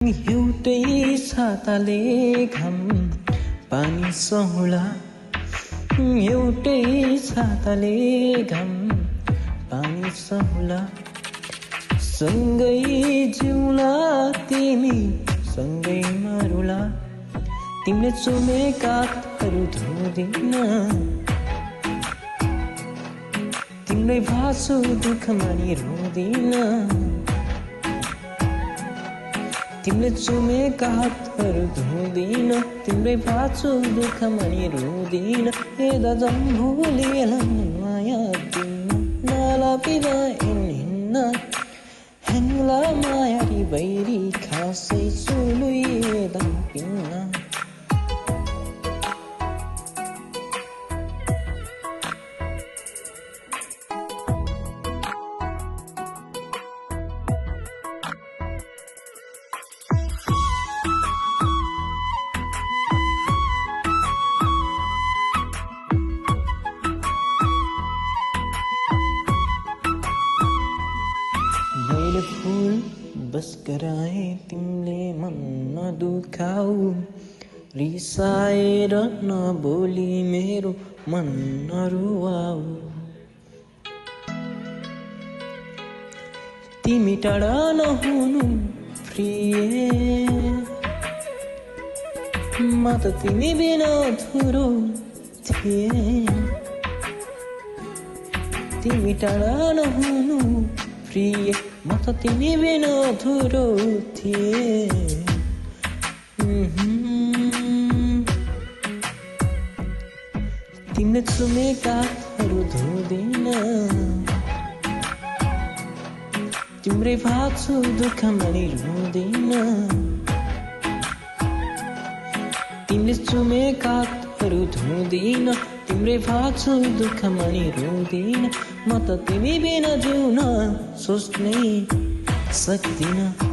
एउटै छाताले घाम पानी सहुला, एउटै छाताले घाम पानी सहुला, सँगै जिउला तिमी सँगै मरुला, तिमीले चुमेका हातहरू धुँदिन, तिमीलाई भाषो दुःखमा नि रुँदिन, तिमीले चुमेका हातहरू धुँदिन, तिम्रै भाँचो दुःखमा नि रुँदिन। हेर्दा जम्भुलिएलान् माया दिन नलापिँदा हिँड्न हेङ्ला मायारी बैरी खासै सुलुइएदा पिन्न। मैले फुल बस गराए तिमीले मन नदुखाऊ, रिसाएर नबोली मेरो मन नरुवाऊ। तिमी टाढा नहुनु प्रिय, म त तिमी बिना अधुरो थिए। तिमी टाढा नहुनु प्रिय, म त तिमी बिना अधुरो थिए। तिमीले चुमेका हातहरू धुँदिन, तिम्रै भाँचो दुःखमा नि रुँदिन, तिमीले चुमेका हातहरू धुँदिन, तिम्रै भाँचो दुःखमा नि रुँदिन। म त तिमी बिना जिउन सोच्नै सक्दिन।